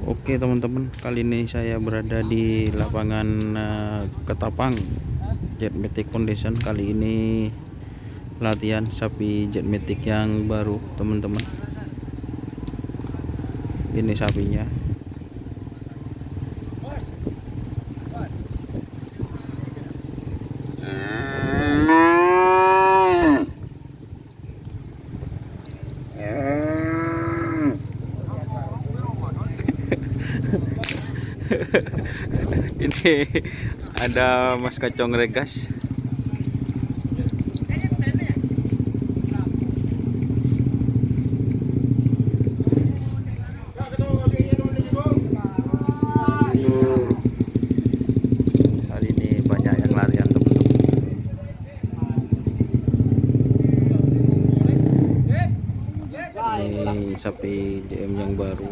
Oke teman-teman, kali ini saya berada di lapangan Ketapang Jetmatic Foundation. Kali ini latihan sapi Jetmatic yang baru teman-teman. Ini sapinya. Ini ada Mas Kacong Regas. Hari ini banyak yang latihan teman-teman. Ini sapi JM yang baru.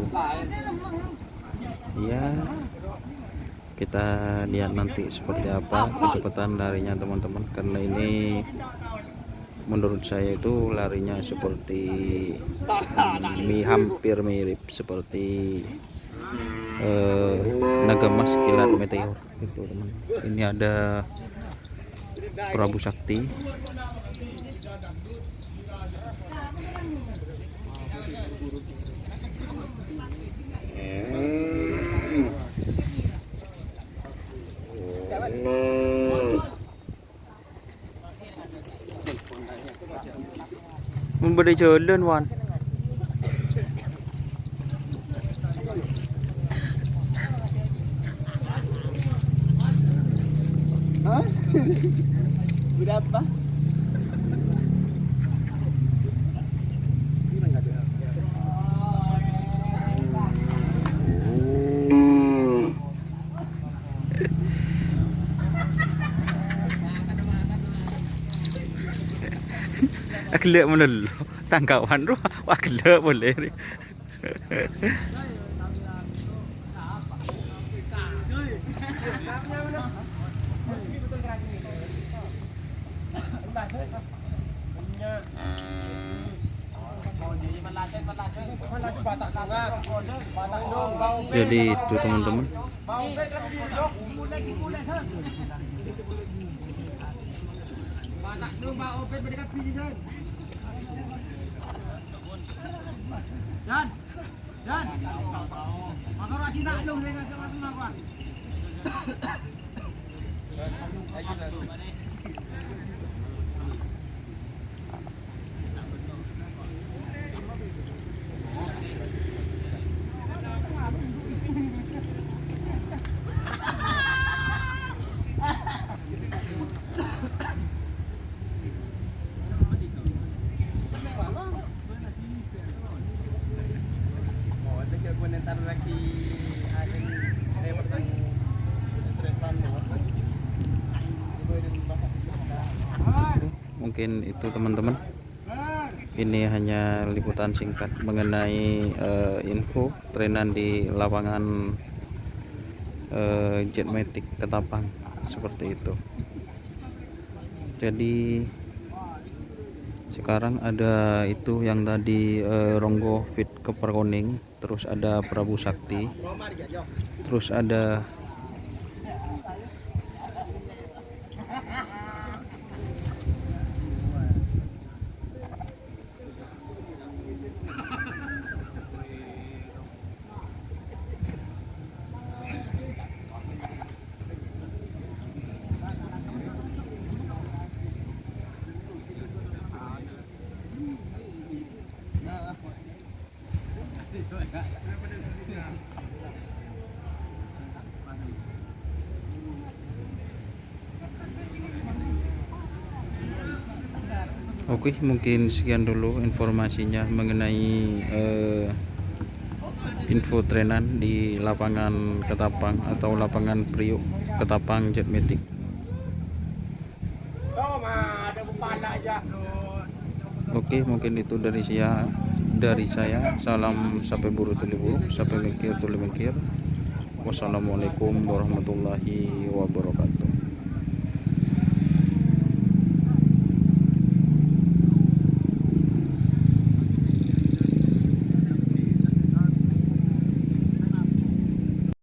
Ya, kita lihat nanti seperti apa kecepatan larinya teman-teman, karena ini menurut saya itu larinya seperti hampir mirip seperti naga emas kilat meteor itu teman. Ini ada Prabu Sakti. Memberi jalan wan. Hah? Berapa? Agak menelu tangkapan roh agak boleh. Jadi itu teman-teman. Mungkin itu teman-teman, ini hanya liputan singkat mengenai info trenan di lapangan Jetmatic Ketapang seperti itu. Jadi sekarang ada itu yang tadi Ronggo Fit Keperkoning, terus ada Prabu Sakti, terus ada Oke, mungkin sekian dulu informasinya mengenai info trenan di lapangan Ketapang atau lapangan Priuk Ketapang Jetmatic. Oke, mungkin itu dari saya. Salam sampai buru tuli buru, sampai mikir tuli mikir. Wassalamualaikum warahmatullahi wabarakatuh.